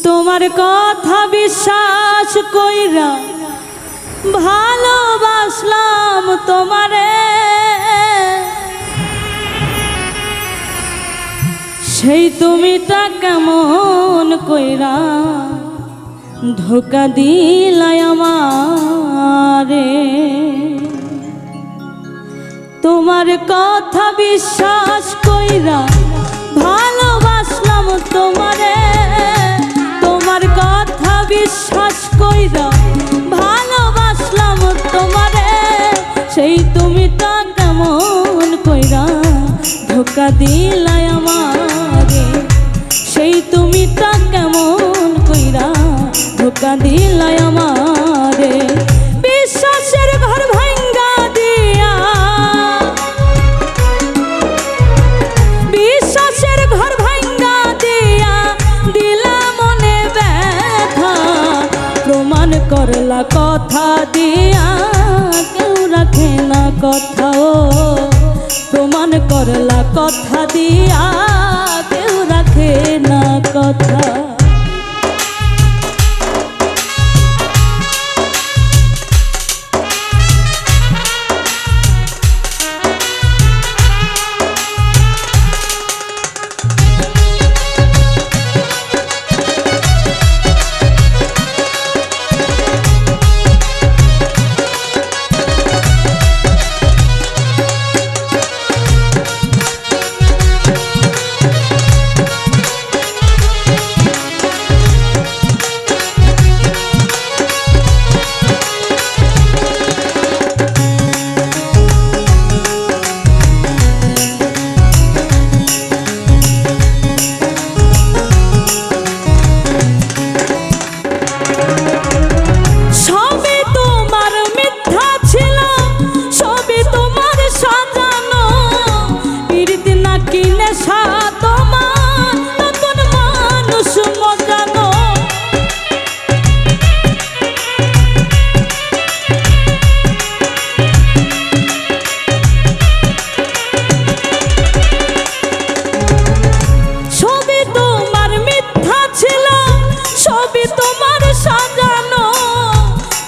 তোমার কথা বিশ্বাস কইরা ভালোবাসলাম তোমারে, সেই তুমিটা কেমন কইরা ধোকা দিলাই আমারে। তোমার কথা বিশ্বাস কইরা ভালোবাসলাম তোমারে, তোমার কথা বিশ্বাস কইরা ভালোবাসলাম তোমারে, সেই তুমিটা কেমন কইরা ধোকা দিলাই আমারে, সেই তুমিটা কেমন কইরা ধোকা দিলাই আমারে। বিশ্বাসের ঘর ভাঙ্গা দিয়া, বিশ্বাসের ঘর ভাঙ্গা দিয়া দিলা মনে ব্যথা, প্রমাণ করলা কথা দিয়া কেউ রাখে না কথা, ও প্রমাণ করলা কথা দিয়া কেউ রাখে না কথা।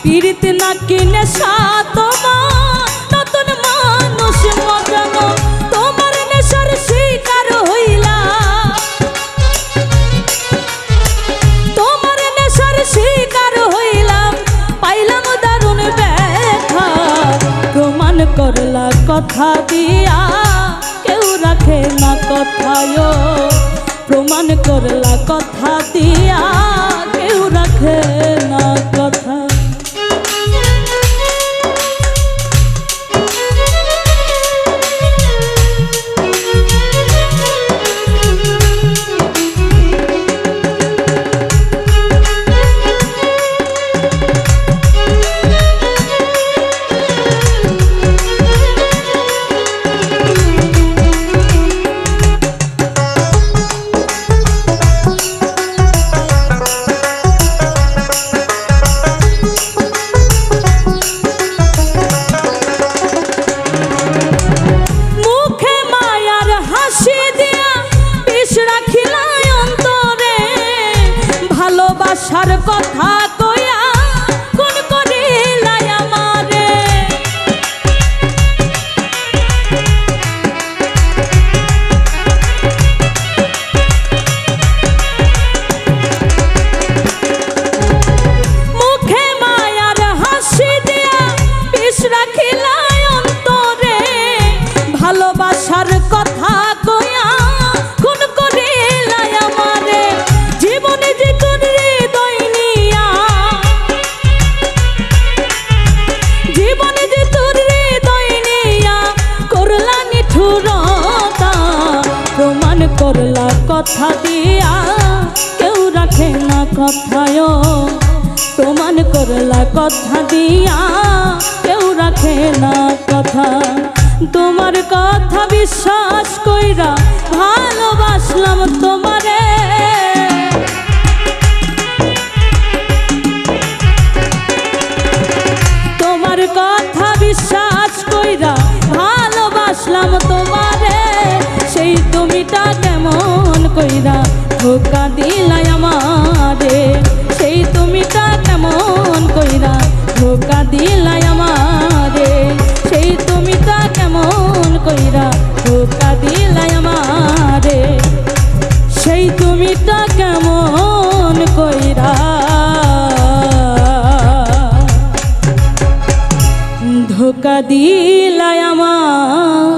পীড়িত না কিনে তোমার নতুন মানুষ মজানো, তোমার নেশার শিকার হইলাম, তোমার নেশার শিকার হইলাম, পাইলাম দারুণ ব্যথা, প্রমাণ করলা কথা দিয়া কেউ রাখে না কথায়, প্রমাণ করলা কথা দিয়া কেউ রাখে না কথা। ভালোবাসার কথা কইয়া কোন করিলাই আমারে, মুখে মায়ার হাসি দিয়া বিষ রাখিলাই অন্তরে, ভালোবাসার কথা কইয়া কোন করিলাই আমারে, জীবনে যে করলা কথা দিয়া কেউ রাখে না কথায়, প্রমাণ করলা কথা দিয়া কেউ রাখে না কথা। তোমার কথা বিশ্বাস কইরা ভালোবাসলাম তোমারে, তোমার কথা বিশ্বাস কইরা ভালোবাসলাম তোমারে, সেই তুমিটা কেমন কইরা ধোকা দিলাই আমারে, এই তুমিটা কেমন কইরা ধোকা দিলাই আমার